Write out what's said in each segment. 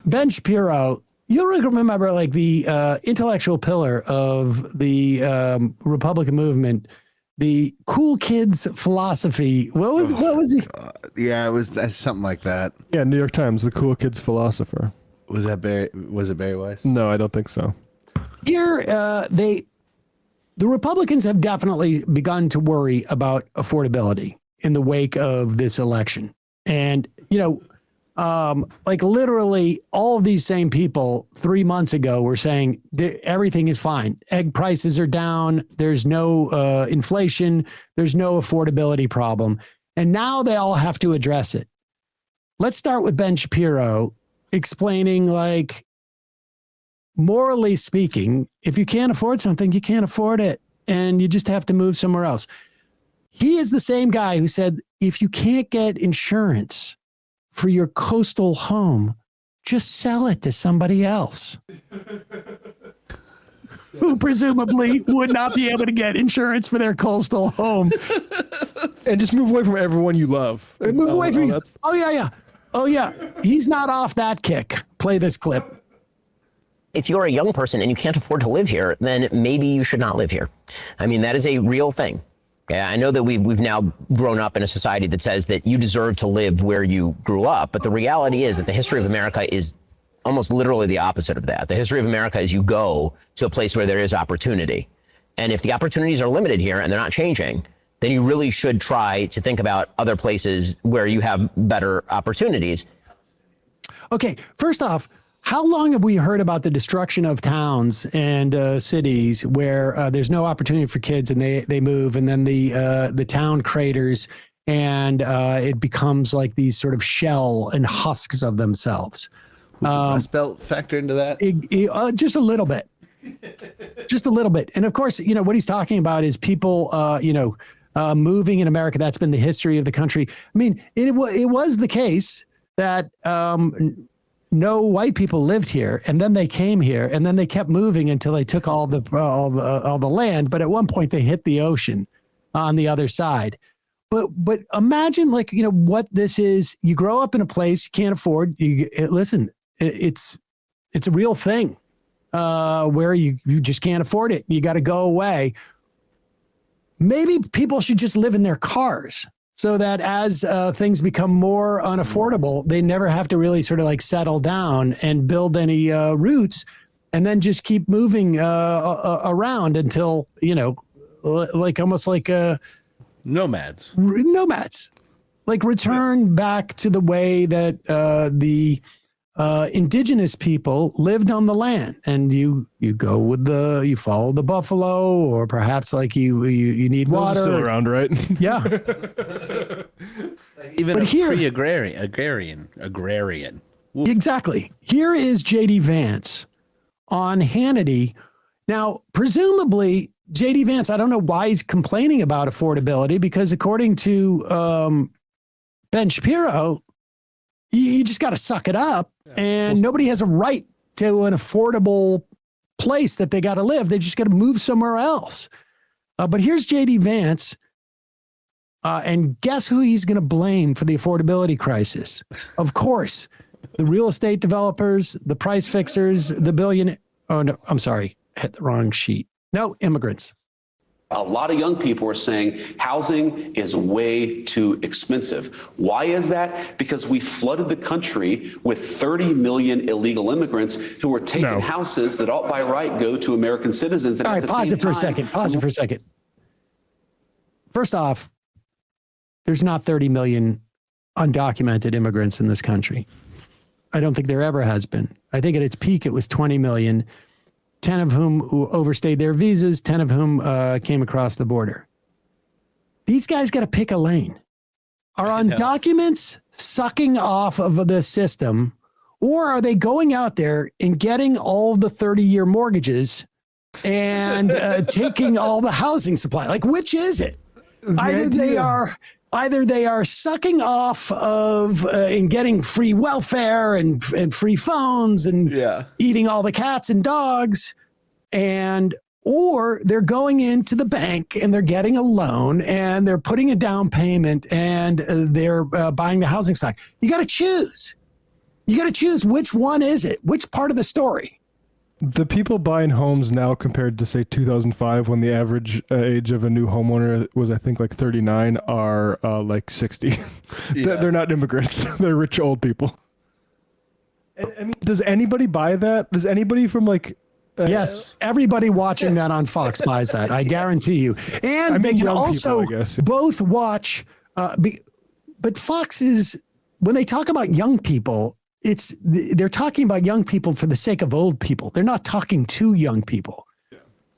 Ben Shapiro, you'll remember like the intellectual pillar of the Republican movement, the cool kids philosophy. What was he? Yeah, it was something like that. Yeah, New York Times, the cool kids philosopher. Was it Barry Weiss? No, I don't think so. Here, the Republicans have definitely begun to worry about affordability in the wake of this election. And, like literally all of these same people 3 months ago were saying everything is fine. Egg prices are down. There's no inflation. There's no affordability problem. And now they all have to address it. Let's start with Ben Shapiro explaining, like, morally speaking, if you can't afford something, you can't afford it. And you just have to move somewhere else. He is the same guy who said, if you can't get insurance for your coastal home, just sell it to somebody else who presumably would not be able to get insurance for their coastal home. And just move away from everyone you love. And move away from you. Oh, yeah. He's not off that kick. Play this clip. If you're a young person and you can't afford to live here, then maybe you should not live here. I mean, that is a real thing. I know that we've now grown up in a society that says that you deserve to live where you grew up. But the reality is that the history of America is almost literally the opposite of that. The history of America is you go to a place where there is opportunity. And if the opportunities are limited here and they're not changing, then you really should try to think about other places where you have better opportunities. Okay, first off, how long have we heard about the destruction of towns and cities where there's no opportunity for kids and they move, and then the town craters and it becomes like these sort of shell and husks of themselves? Rust Belt factor into that? Just a little bit. Just a little bit. And of course, what he's talking about is people, moving in America. That's been the history of the country. I mean, it was the case that no white people lived here, and then they came here, and then they kept moving until they took all the land. But at one point, they hit the ocean on the other side. But imagine, like, what this is. You grow up in a place you can't afford. It's a real thing where you just can't afford it. You got to go away. Maybe people should just live in their cars, so that as things become more unaffordable, they never have to really sort of like settle down and build any roots, and then just keep moving around until, like almost like nomads, like return back to the way that the indigenous people lived on the land. And you go with you follow the buffalo, or perhaps like you need water. Still around, right? Yeah. Even but here, agrarian. Exactly. Here is J.D. Vance on Hannity. Now, presumably, J.D. Vance, I don't know why he's complaining about affordability, because according to Ben Shapiro, you just got to suck it up, and nobody has a right to an affordable place that they got to live. They just got to move somewhere else. But here's J.D. Vance, and guess who he's going to blame for the affordability crisis? Of course, the real estate developers, the price fixers, the billionaire. Oh, no, I'm sorry. I hit the wrong sheet. No, immigrants. A lot of young people are saying housing is way too expensive. Why is that? Because we flooded the country with 30 million illegal immigrants who are taking houses that ought by right go to American citizens. And all right, pause it for a second. First off, there's not 30 million undocumented immigrants in this country. I don't think there ever has been. I think at its peak, it was 20 million. 10 of whom overstayed their visas, 10 of whom came across the border. These guys got to pick a lane. Are undocumented sucking off of the system, or are they going out there and getting all the 30-year mortgages and taking all the housing supply? Like, which is it? Either they are sucking off of and getting free welfare and free phones and eating all the cats and dogs, or they're going into the bank and they're getting a loan and they're putting a down payment and they're buying the housing stock. You got to choose. You got to choose which one is it? Which part of the story? The people buying homes now compared to, say, 2005, when the average age of a new homeowner was, I think, like 39, are like 60. They're not immigrants. They're rich old people. I mean, does anybody buy that? Does anybody from like... Yes, everybody watching that on Fox buys that. I guarantee you. And they can also both watch. But Fox is, when they talk about young people, they're talking about young people for the sake of old people. They're not talking to young people.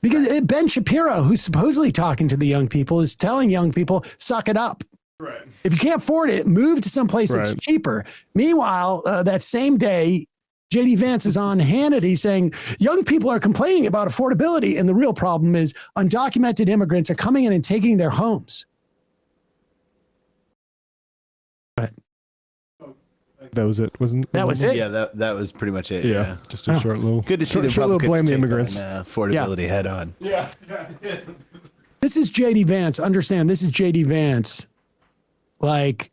Because Ben Shapiro, who's supposedly talking to the young people, is telling young people, suck it up. Right. If you can't afford it, move to someplace that's cheaper. Meanwhile, that same day, J.D. Vance is on Hannity saying young people are complaining about affordability. And the real problem is undocumented immigrants are coming in and taking their homes. That was it, wasn't it? That was it? Yeah, that was pretty much it. Yeah, just a short little... Good to see the Republicans blame the immigrants. Affordability head on. Yeah. This is J.D. Vance. Understand, this is J.D. Vance, like,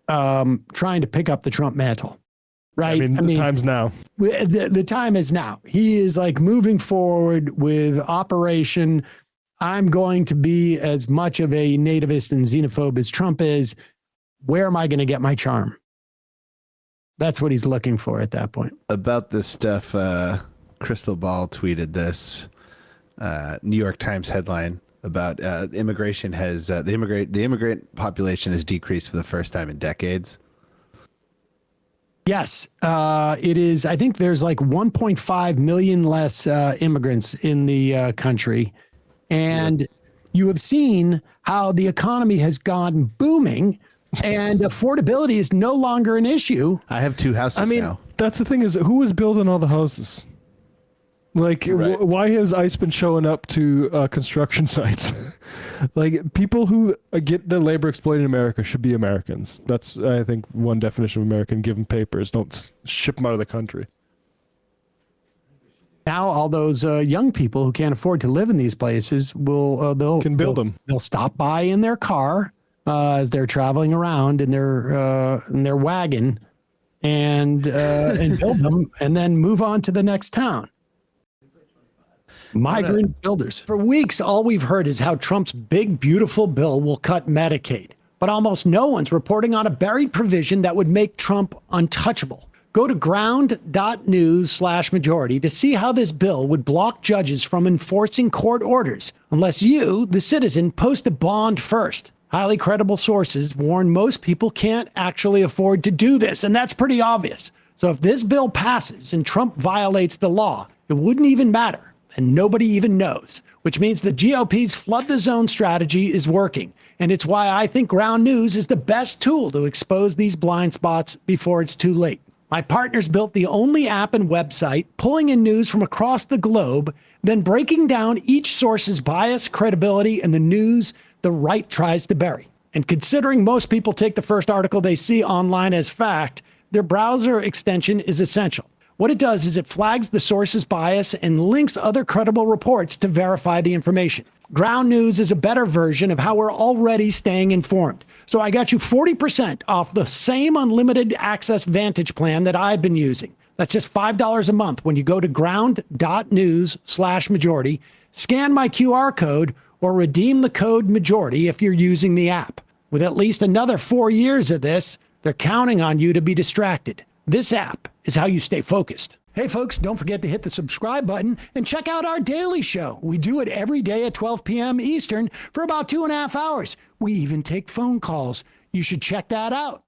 trying to pick up the Trump mantle. Right. I mean, the time's now. The time is now. He is like moving forward with Operation. I'm going to be as much of a nativist and xenophobe as Trump is. Where am I going to get my charm? That's what he's looking for at that point. About this stuff, Crystal Ball tweeted this New York Times headline about immigration has the immigrant population has decreased for the first time in decades. Yes, it is. I think there's like 1.5 million less immigrants in the country. And you have seen how the economy has gone booming and affordability is no longer an issue. I have 2 houses now. That's the thing, is who was building all the houses? Like, why has ICE been showing up to construction sites? Like, people who get their labor exploited in America should be Americans. That's, I think, one definition of American. Give them papers. Don't ship them out of the country. Now, all those young people who can't afford to live in these places can build them. They'll stop by in their car as they're traveling around in their wagon and build them, and then move on to the next town. Migrant builders. For weeks, all we've heard is how Trump's big, beautiful bill will cut Medicaid. But almost no one's reporting on a buried provision that would make Trump untouchable. Go to ground.news/majority to see how this bill would block judges from enforcing court orders unless you, the citizen, post a bond first. Highly credible sources warn most people can't actually afford to do this, and that's pretty obvious. So if this bill passes and Trump violates the law, it wouldn't even matter. And nobody even knows, which means the GOP's flood the zone strategy is working. And it's why I think Ground News is the best tool to expose these blind spots before it's too late. My partners built the only app and website pulling in news from across the globe, then breaking down each source's bias, credibility, and the news the right tries to bury. And considering most people take the first article they see online as fact, their browser extension is essential. What it does is it flags the source's bias and links other credible reports to verify the information. Ground News is a better version of how we're already staying informed. So I got you 40% off the same unlimited access Vantage plan that I've been using. That's just $5 a month when you go to ground.news/majority, scan my QR code, or redeem the code majority if you're using the app. With at least another 4 years of this, they're counting on you to be distracted. This app is how you stay focused. Hey folks, don't forget to hit the subscribe button and check out our daily show. We do it every day at 12 p.m. Eastern for about 2.5 hours. We even take phone calls. You should check that out.